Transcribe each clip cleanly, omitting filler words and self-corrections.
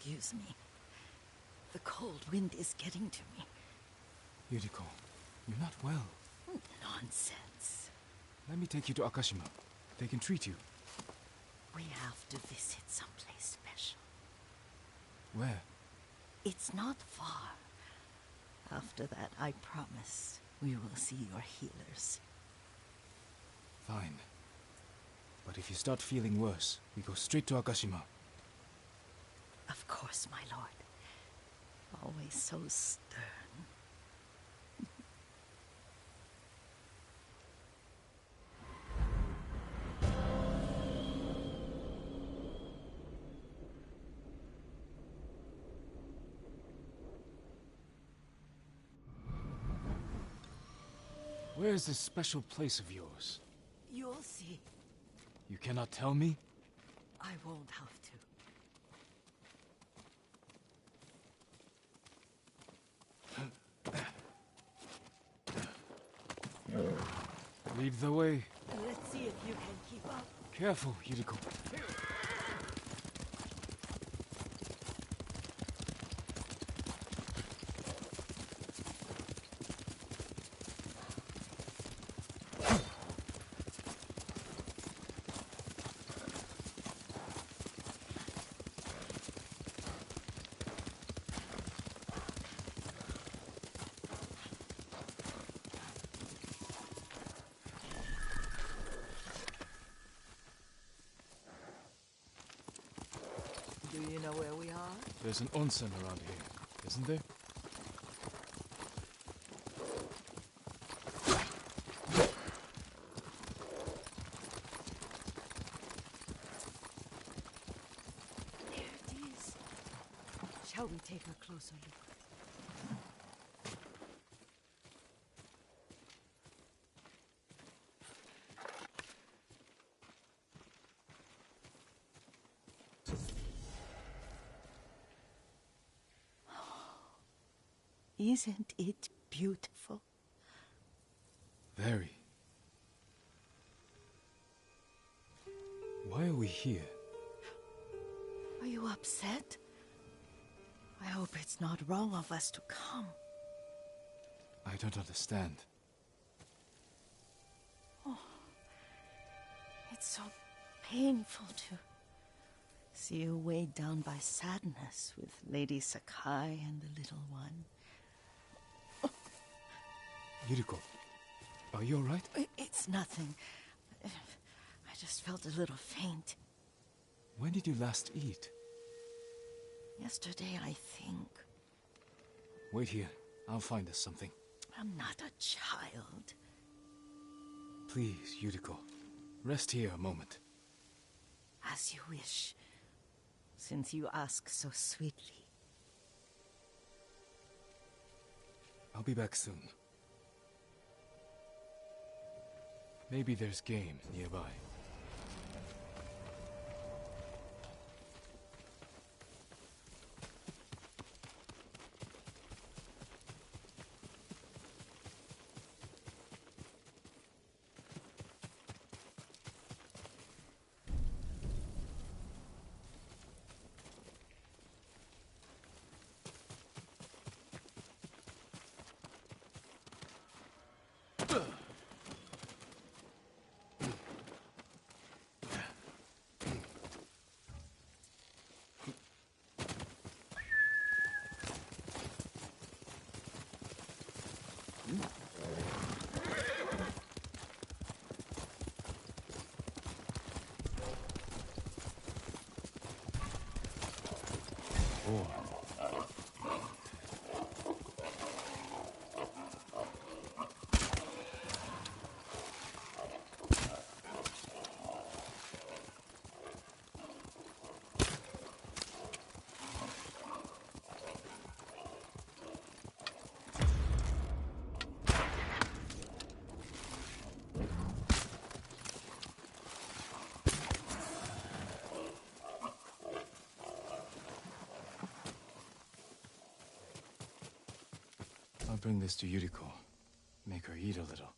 Excuse me. The cold wind is getting to me. Yuriko, you're not well. Nonsense. Let me take you to Akashima. They can treat you. We have to visit someplace special. Where? It's not far. After that, I promise we will see your healers. Fine. But if you start feeling worse, we go straight to Akashima. Of course, my lord. Always so stern. Where is this special place of yours? You'll see. You cannot tell me? I won't have to. Lead the way. Let's see if you can keep up. Careful, Yuriko. Do you know where we are? There's an onsen around here, isn't there? There it is. Shall we take a closer look? Isn't it beautiful? Very. Why are we here? Are you upset? I hope it's not wrong of us to come. I don't understand. Oh, it's so painful to see you weighed down by sadness with Lady Sakai and the little one. Yuriko, are you alright? It's nothing. I just felt a little faint. When did you last eat? Yesterday, I think. Wait here. I'll find us something. I'm not a child. Please, Yuriko. Rest here a moment. As you wish, since you ask so sweetly. I'll be back soon. Maybe there's game nearby. I'll bring this to Yuriko. Make her eat a little.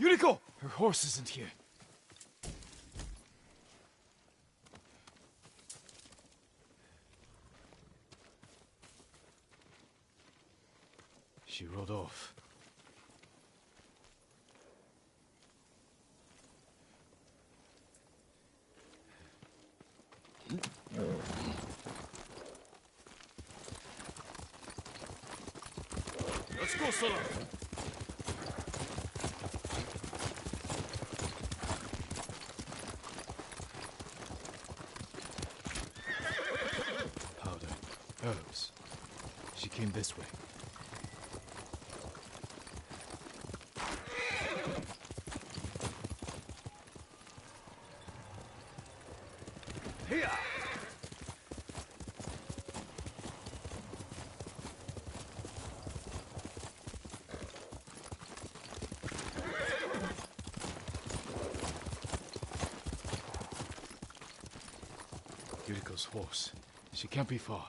Yuriko! Her horse isn't here. She rode off. Let's go, Sora! Powder. Herbs. She came this way. Here! Yuriko's horse. She can't be far.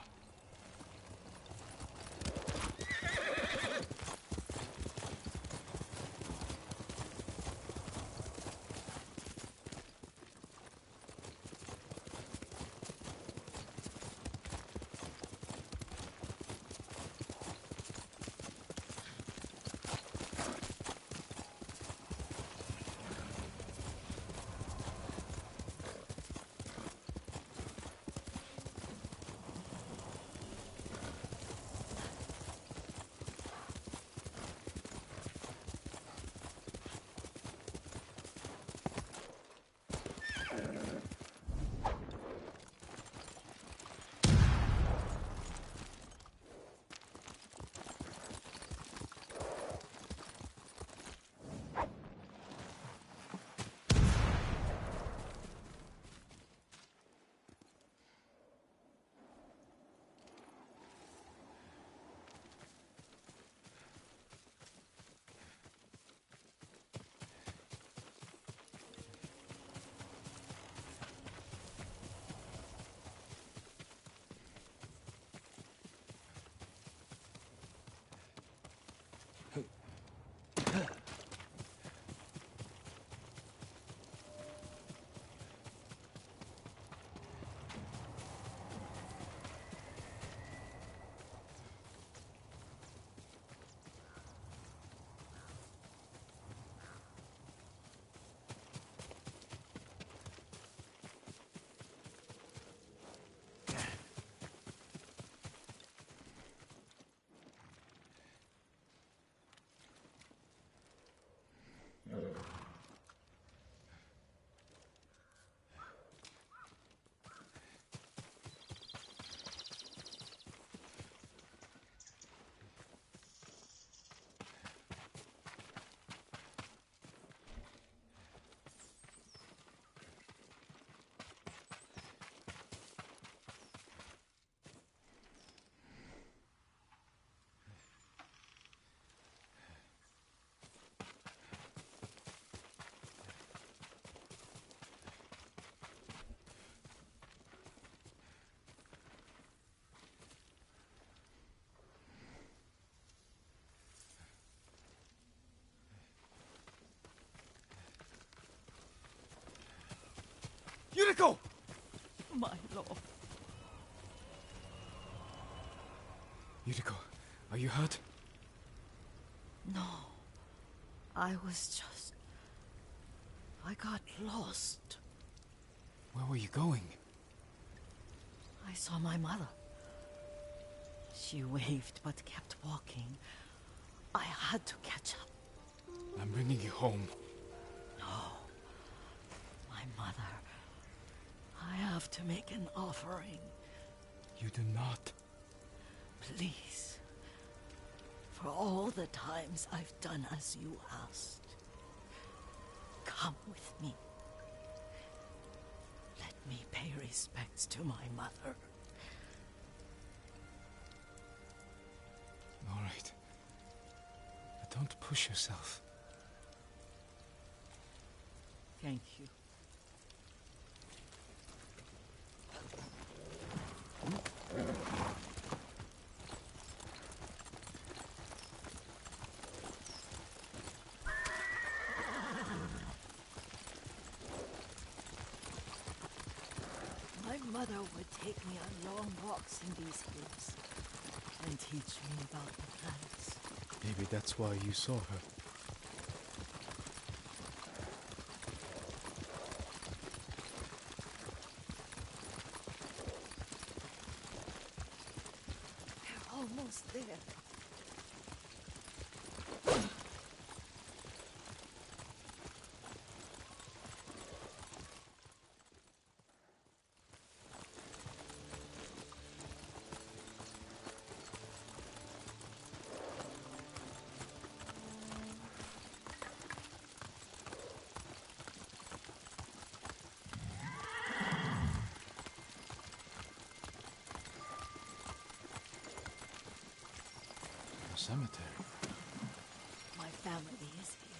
Yuriko! My lord. Yuriko, are you hurt? No. I got lost. Where were you going? I saw my mother. She waved but kept walking. I had to catch up. I'm bringing you home. No. My mother. I have to make an offering. You do not. Please. For all the times I've done as you asked. Come with me. Let me pay respects to my mother. All right. But don't push yourself. Thank you. mother would take me on long walks in these hills and teach me about the plants. Maybe that's why you saw her. They're almost there. Cemetery. My family is here.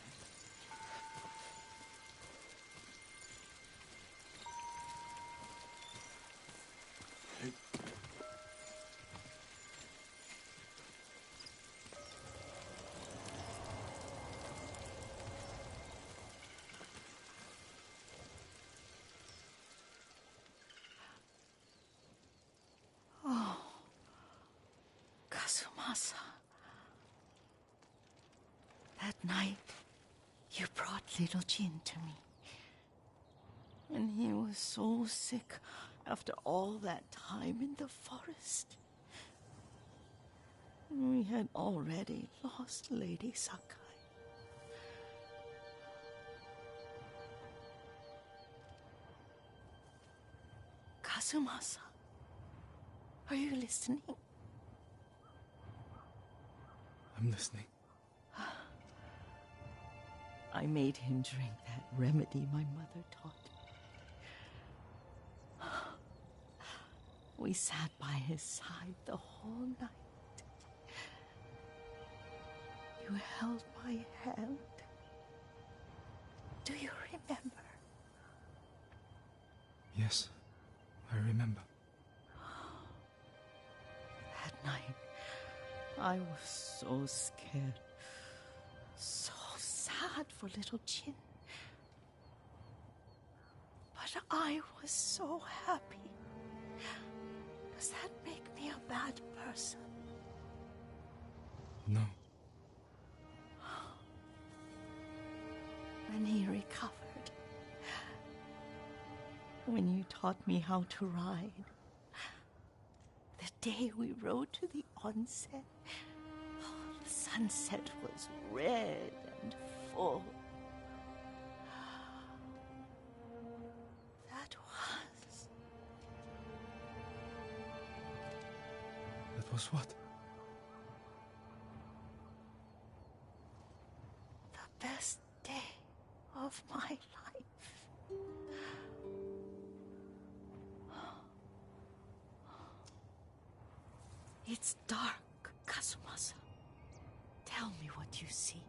Oh, Kazumasa. That night, you brought little Jin to me. And he was so sick after all that time in the forest. We had already lost Lady Sakai. Kazumasa, are you listening? I'm listening. I made him drink that remedy my mother taught me. We sat by his side the whole night. You held my hand. Do you remember? Yes, I remember. That night, I was so scared. So sad for little Jin. But I was so happy. Does that make me a bad person? No. When he recovered, when you taught me how to ride, the day we rode to the onsen, the sunset was red and full. That was what? the best day of my life. It's dark, Kazumasa. Tell me what you see.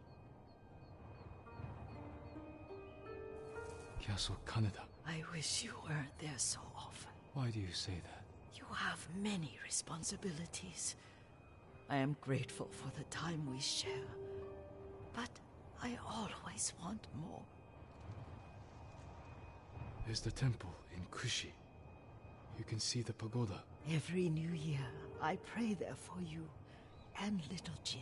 Castle Kaneda. I wish you weren't there so often. Why do you say that? You have many responsibilities. I am grateful for the time we share, but I always want more. There's the temple in Kushi. You can see the pagoda. Every new year, I pray there for you and little Jin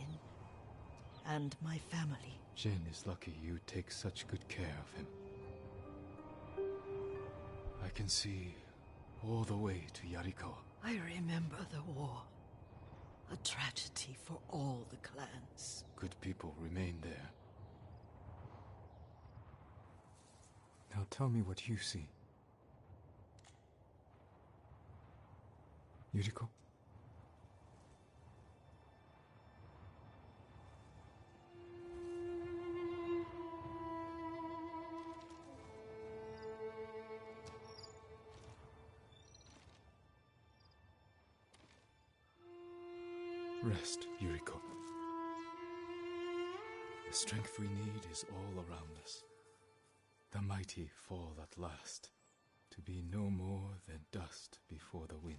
and my family. Jin is lucky you take such good care of him. I can see all the way to Yarikawa. I remember the war. A tragedy for all the clans. Good people remain there. Now tell me what you see. Yuriko? Rest, Yuriko. The strength we need is all around us. The mighty fall at last, to be no more than dust before the wind.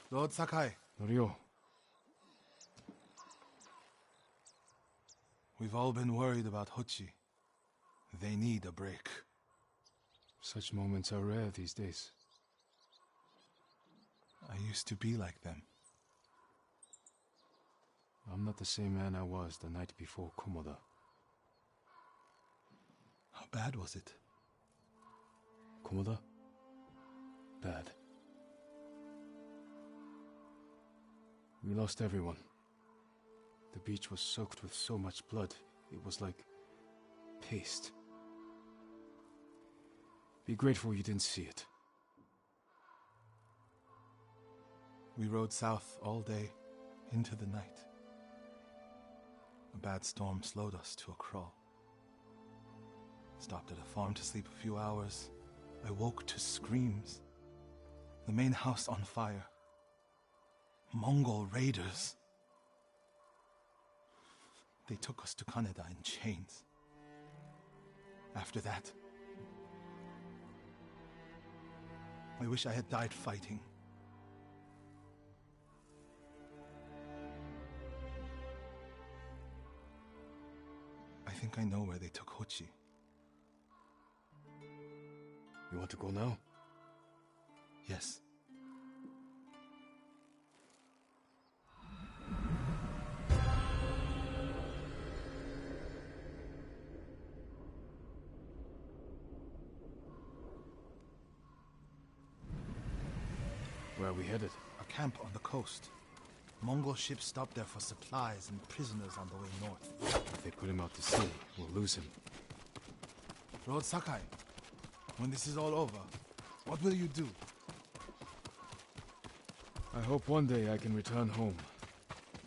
Lord Sakai, Norio, we've all been worried about Hochi. They need a break. such moments are rare these days. I used to be like them. I'm not the same man I was the night before Komoda. How bad was it? Komoda? Bad. We lost everyone. The beach was soaked with so much blood, it was like paste. Be grateful you didn't see it. We rode south all day, into the night. A bad storm slowed us to a crawl. Stopped at a farm to sleep a few hours. I woke to screams. The main house on fire. Mongol raiders. They took us to Kaneda in chains. After that, I wish I had died fighting. I think I know where they took Hochi. You want to go now? Yes. Where are we headed? A camp on the coast. Mongol ships stopped there for supplies and prisoners on the way north. If they put him out to sea, we'll lose him. Lord Sakai, when this is all over, what will you do? I hope one day I can return home.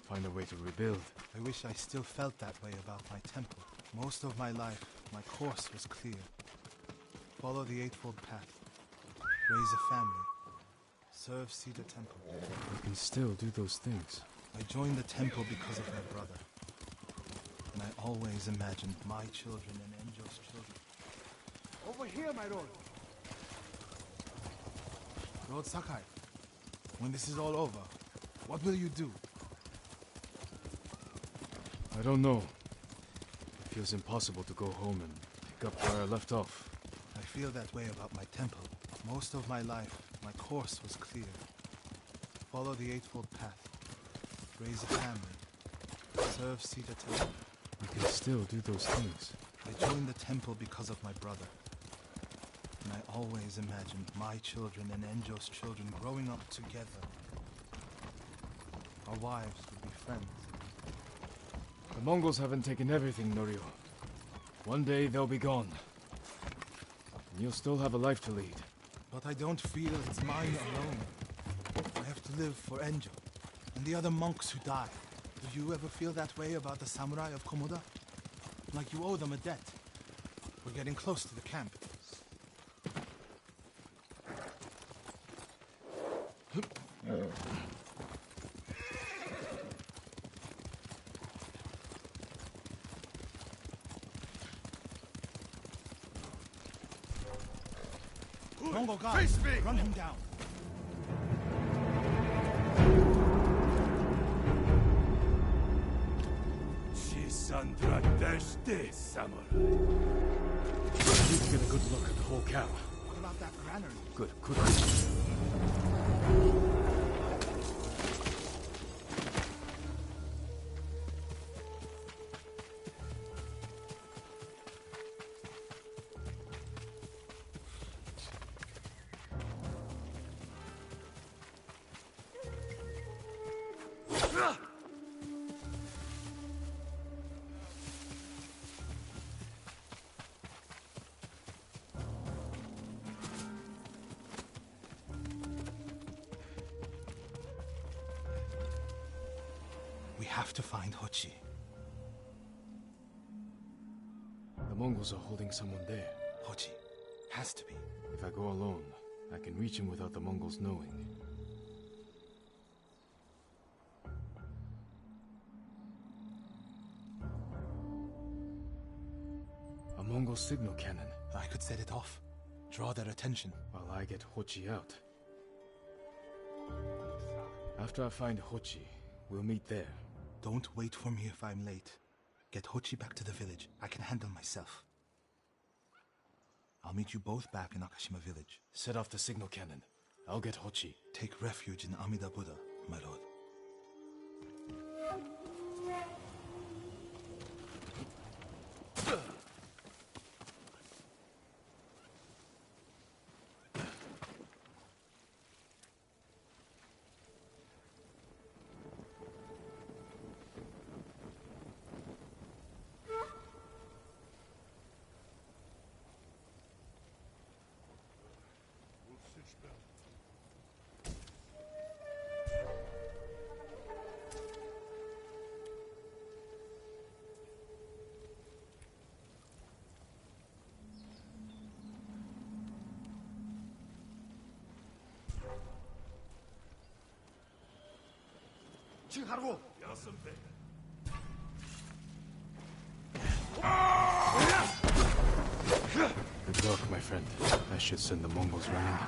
Find a way to rebuild. I wish I still felt that way about my temple. Most of my life, my course was clear. Follow the Eightfold Path. Raise a family. Serve Cedar Temple. You can still do those things. I joined the temple because of my brother. And I always imagined my children and Enjo's children. Over here, my lord! Lord Sakai, when this is all over, what will you do? I don't know. It feels impossible to go home and pick up where I left off. I feel that way about my temple. Most of my life, my course was clear. Follow the Eightfold Path. Raise a family. Serve Cedar Temple. You can still do those things. I joined the temple because of my brother. And I always imagined my children and Enjo's children growing up together. Our wives would be friends. The Mongols haven't taken everything, Norio. One day they'll be gone. And you'll still have a life to lead. But I don't feel it's mine alone. I have to live for Enjo and the other monks who died. Do you ever feel that way about the samurai of Komoda? Like you owe them a debt. We're getting close to the camp. Mongol guy, Face me! run him down. Chisandra Deshte, samurai. You can get a good look at the whole camp. What about that granary? Good. We have to find Hochi. The Mongols are holding someone there. Hochi. Has to be. If I go alone, I can reach him without the Mongols knowing. A Mongol signal cannon. I could set it off. Draw their attention. While I get Hochi out. After I find Hochi, we'll meet there. Don't wait for me if I'm late. Get Hochi back to the village. I can handle myself. I'll meet you both back in Akashima village. Set off the signal cannon. I'll get Hochi. Take refuge in Amida Buddha, my lord. Good work, my friend. That should send the Mongols running.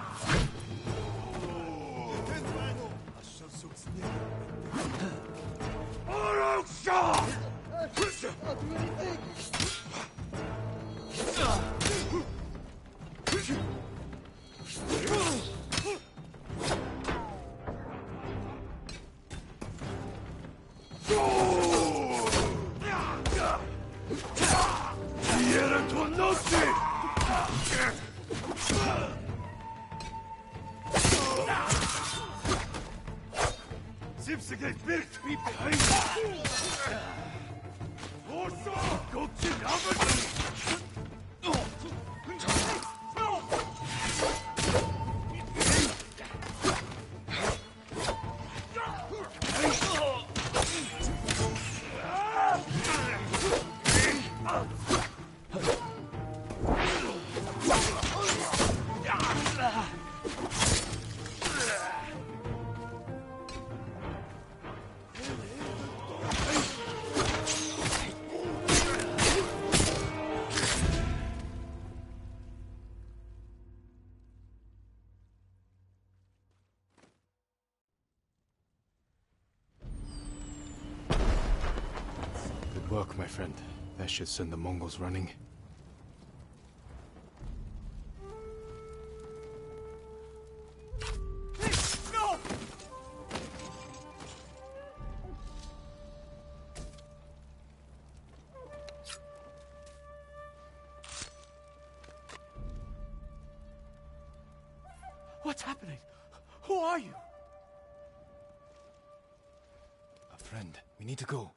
Good work, my friend. That should send the Mongols running. No! What's happening? Who are you? A friend. We need to go.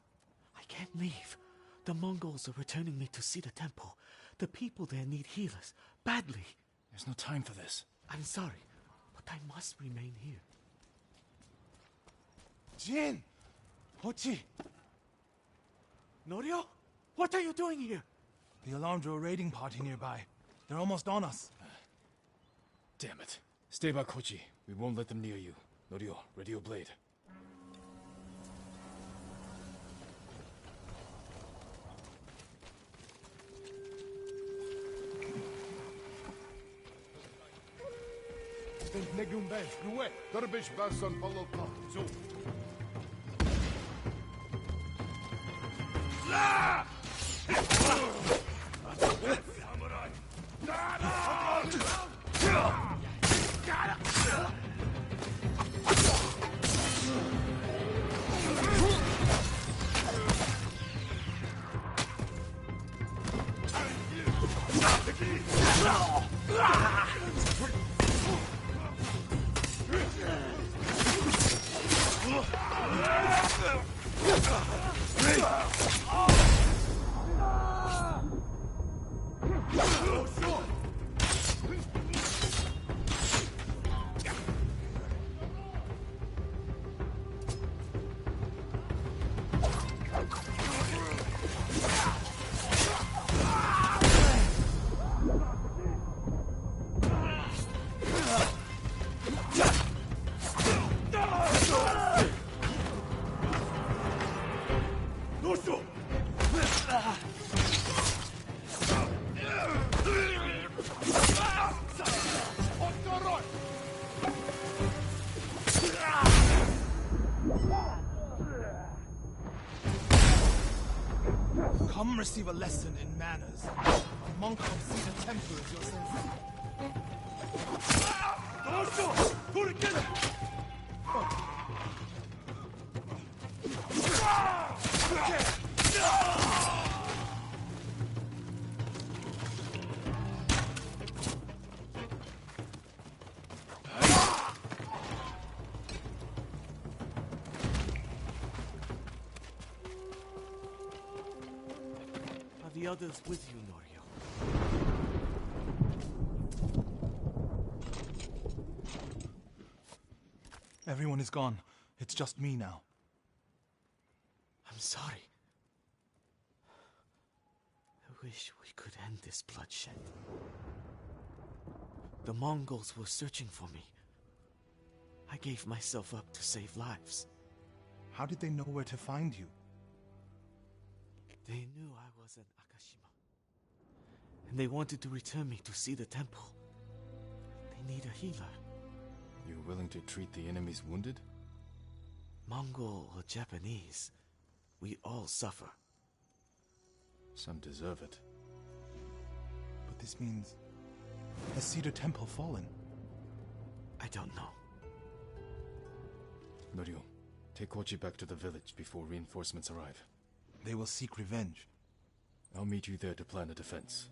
I can't leave. The Mongols are returning me to see the temple. The people there need healers, badly. There's no time for this. I'm sorry, but I must remain here. Jin! Hochi! Norio? What are you doing here? The alarm drew a raiding party nearby. They're almost on us. Damn it. Stay back, Hochi. We won't let them near you. Norio, ready your blade. Come receive a lesson in manners. A monk of Cedar Temple is your sensei. Are the others with you, Norio? Everyone is gone. It's just me now. I'm sorry. I wish we could end this bloodshed. The Mongols were searching for me. I gave myself up to save lives. How did they know where to find you? They knew I was in Akashima. And they wanted to return me to see the temple. They need a healer. You're willing to treat the enemy's wounded? Mongol or Japanese, we all suffer. Some deserve it. But this means... Has Cedar Temple fallen? I don't know. Norio, take Kochi back to the village before reinforcements arrive. They will seek revenge. I'll meet you there to plan a defense.